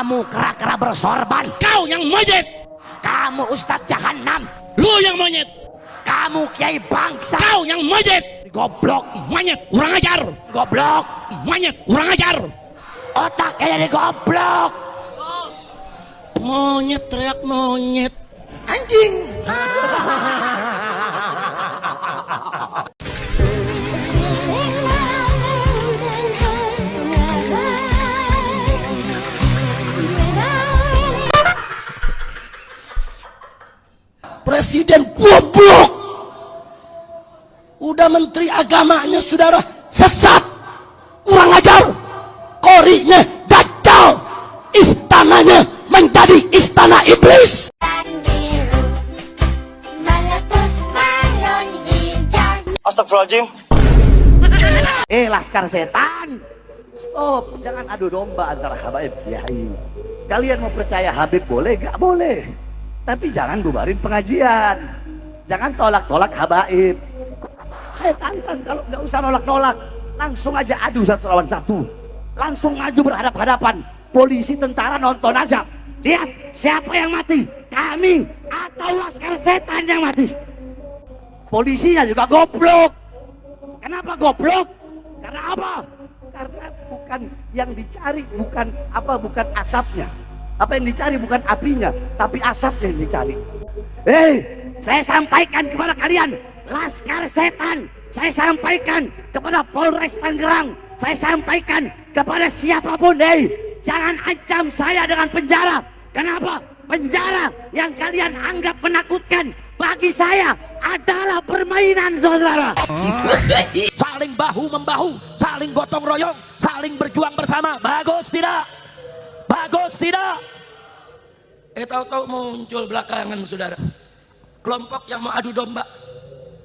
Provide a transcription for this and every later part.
Kamu kera-kera bersorban. Kau yang monyet. Kamu Ustadz Jahannam. Lu yang monyet. Kamu Kiai Bangsa. Kau yang monyet. Goblok. Monyet, kurang ajar. Goblok. Monyet, kurang ajar. Otaknya jadi goblok. Monyet, teriak monyet. Anjing. Presiden goblok. Udah menteri agamanya saudara sesat, kurang ajar, korinya dajjal, istananya menjadi istana iblis. Astagfirullahaladzim. Laskar setan. Stop, jangan adu domba antara Habaib Kiai. Kalian mau percaya Habib boleh, gak boleh. Tapi jangan bubarin pengajian. Jangan tolak-tolak Habaib. Saya tantang kalau nggak usah nolak-nolak, langsung aja adu satu lawan satu, langsung maju berhadap-hadapan. Polisi tentara nonton aja, lihat siapa yang mati, kami atau laskar setan yang mati. Polisinya juga goblok. Kenapa goblok? Karena apa? Karena bukan yang dicari, bukan asapnya. Apa yang dicari bukan apinya, tapi asapnya yang dicari. Saya sampaikan kepada kalian, laskar setan, saya sampaikan kepada Polres Tangerang, saya sampaikan kepada siapapun, jangan ancam saya dengan penjara. Kenapa? Penjara yang kalian anggap menakutkan bagi saya adalah permainan, saudara. Saling bahu membahu, saling gotong royong, saling berjuang bersama. Bagus tidak? Bagus tidak? Tahu-tahu muncul belakangan saudara, kelompok yang mau adu domba.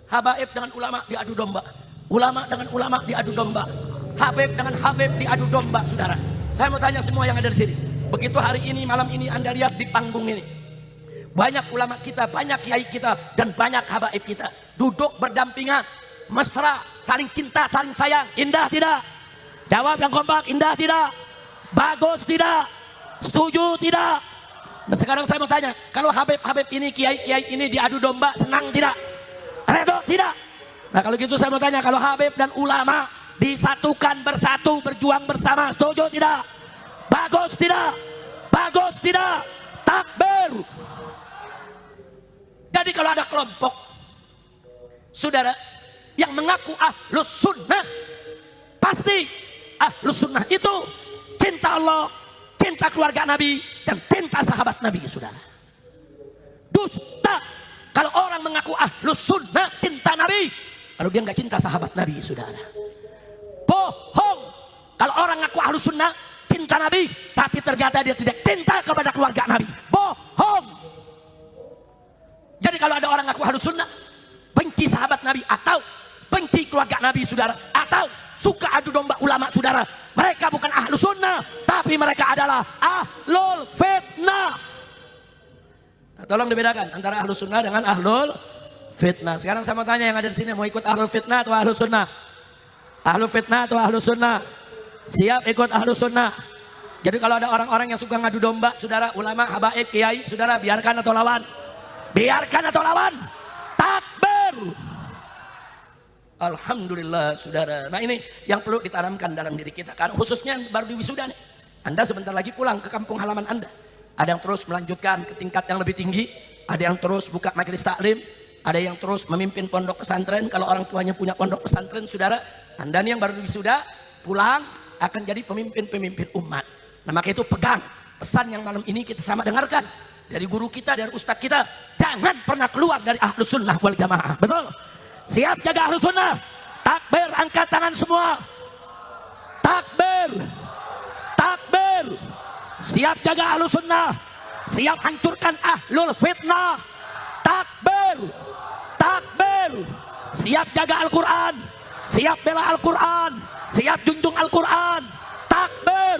Habaib dengan ulama diadu domba, ulama dengan ulama diadu domba, Habib dengan Habib diadu domba, saudara. Saya mau tanya semua yang ada di sini. Begitu hari ini, malam ini Anda lihat di panggung ini, banyak ulama kita, banyak kiai kita, dan banyak habaib kita duduk berdampingan, mesra, saling cinta, saling sayang. Indah tidak? Jawab yang kompak. Indah tidak? Bagus tidak? Setuju tidak? Nah, sekarang saya mau tanya, kalau Habib ini, kiai ini diadu domba, senang tidak? Redo tidak? Nah kalau gitu saya mau tanya, kalau Habib dan ulama disatukan, bersatu, berjuang bersama, setuju tidak? Bagus tidak? Bagus tidak? Takbir. Jadi kalau ada kelompok saudara yang mengaku ahlus sunnah, pasti ahlus sunnah itu cinta Allah, cinta keluarga Nabi, dan cinta sahabat Nabi, saudara. Dusta kalau orang mengaku ahlus sunnah cinta Nabi, lalu dia nggak cinta sahabat Nabi, saudara. Bohong kalau orang ngaku ahlus sunnah cinta Nabi, tapi ternyata dia tidak cinta kepada keluarga Nabi. Bohong. Jadi kalau ada orang ngaku ahlus sunnah, benci sahabat Nabi atau benci keluarga Nabi, saudara, atau suka adu domba ulama, saudara, mereka bukan ahlus sunnah, tapi mereka adalah ahlul fitnah. Nah, tolong dibedakan antara ahlus sunnah dengan ahlul fitnah. Sekarang saya mau tanya yang ada di sini, mau ikut ahlul fitnah atau ahlus sunnah? Ahlul fitnah atau ahlus sunnah? Siap ikut ahlus sunnah? Jadi kalau ada orang-orang yang suka ngadu domba, saudara, ulama, habaib, kiai, saudara, biarkan atau lawan? Biarkan atau lawan? Takbir. Alhamdulillah, saudara. Nah ini yang perlu ditanamkan dalam diri kita, karena khususnya baru di wisuda nih. Anda sebentar lagi pulang ke kampung halaman Anda. Ada yang terus melanjutkan ke tingkat yang lebih tinggi, ada yang terus buka majelis taklim, ada yang terus memimpin pondok pesantren. Kalau orang tuanya punya pondok pesantren, saudara, Anda nih yang baru di wisuda, pulang akan jadi pemimpin-pemimpin umat. Nah maka itu pegang pesan yang malam ini kita sama dengarkan dari guru kita, dari ustadz kita. Jangan pernah keluar dari ahlus sunnah wal jamaah. Betul? Siap jaga ahlus sunnah? Takbir, angkat tangan semua. Takbir. Takbir. Siap jaga ahlus sunnah? Siap hancurkan ahlul fitnah? Takbir. Takbir. Siap jaga Al-Quran? Siap bela Al-Quran? Siap junjung Al-Quran? Takbir.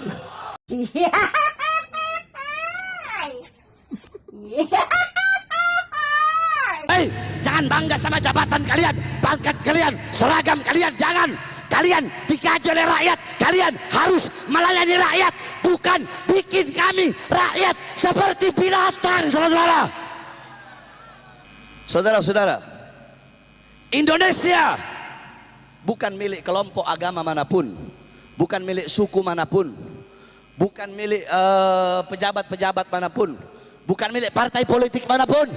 Jangan bangga sama jabatan kalian, pangkat kalian, seragam kalian. Jangan. Kalian digaji oleh rakyat. Kalian harus melayani rakyat, bukan bikin kami rakyat seperti binatang, saudara-saudara. Saudara-saudara, Indonesia bukan milik kelompok agama manapun, bukan milik suku manapun, bukan milik pejabat-pejabat manapun, bukan milik partai politik manapun.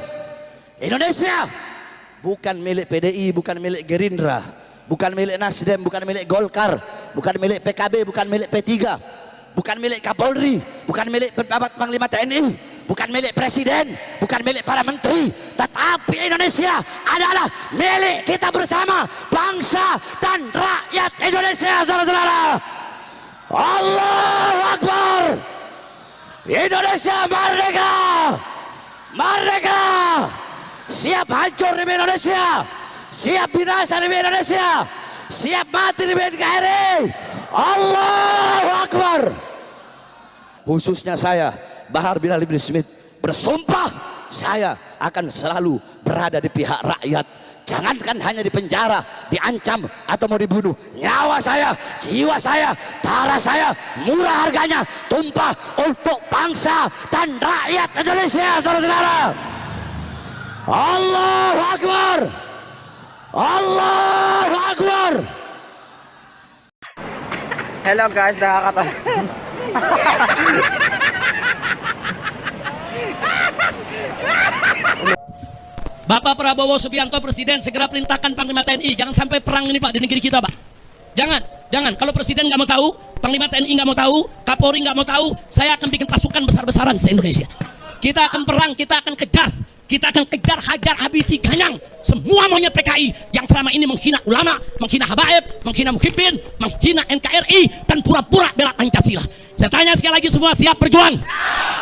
Indonesia bukan milik PDI, bukan milik Gerindra, bukan milik Nasdem, bukan milik Golkar, bukan milik PKB, bukan milik P3, bukan milik Kapolri, bukan milik pejabat Panglima TNI, bukan milik presiden, bukan milik para menteri, tetapi Indonesia adalah milik kita bersama, bangsa dan rakyat Indonesia, saudara-saudara. Allahu Akbar. Indonesia merdeka, merdeka. Siap hancur demi Indonesia, siap binasa demi Indonesia, siap mati demi NKRI. Allahu Akbar. Khususnya saya, Bahar bin Ali bin Smith, bersumpah saya akan selalu berada di pihak rakyat. Jangankan hanya di penjara, diancam atau mau dibunuh, nyawa saya, jiwa saya, darah saya murah harganya, tumpah untuk bangsa dan rakyat Indonesia, saudara-saudara. Allahu Akbar, Allahu Akbar. Hello guys, nakakatawa. Bapak Prabowo Subianto Presiden segera perintahkan Panglima TNI, jangan sampai perang ini Pak di negeri kita Pak. Jangan. Kalau Presiden nggak mau tahu, Panglima TNI nggak mau tahu, Kapolri nggak mau tahu, saya akan bikin pasukan besar-besaran se-Indonesia. Kita akan perang, kita akan kejar, hajar, habisi, ganyang semua monyet PKI yang selama ini menghina ulama, menghina habaib, menghina muhibbin, menghina NKRI dan pura-pura bela Pancasila. Saya tanya sekali lagi, semua siap berjuang?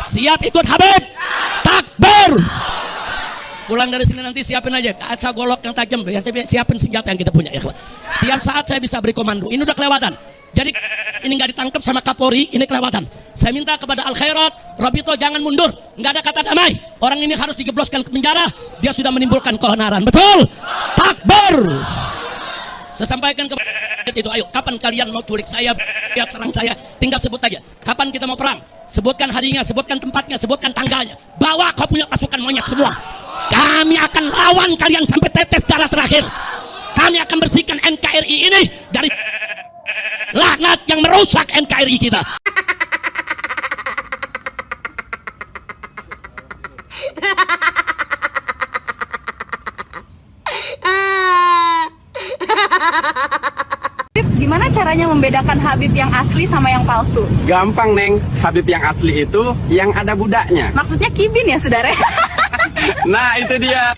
Siap ikut Habib? Takbir! Pulang dari sini nanti siapin aja kaca golok yang tajam, siapin senjata yang kita punya ya. Tiap saat saya bisa beri komando. Ini udah kelewatan. Jadi ini nggak ditangkap sama Kapolri, ini kelewatan. Saya minta kepada Al Khairat, Robito jangan mundur. Nggak ada kata damai. Orang ini harus digebloskan ke penjara. Dia sudah menimbulkan keonaran. Betul? Takbir! Saya sampaikan ke itu, ayo kapan kalian mau culik saya, ya serang saya, tinggal sebut aja. Kapan kita mau perang? Sebutkan harinya, sebutkan tempatnya, sebutkan tanggalnya. Bawa kau punya pasukan monyet semua. Kami akan lawan kalian sampai tetes darah terakhir. Kami akan bersihkan NKRI ini dari laknat yang merusak NKRI kita. Gimana caranya membedakan Habib yang asli sama yang palsu? Gampang Neng, Habib yang asli itu yang ada budaknya. Maksudnya kibin ya saudara? Nah itu dia.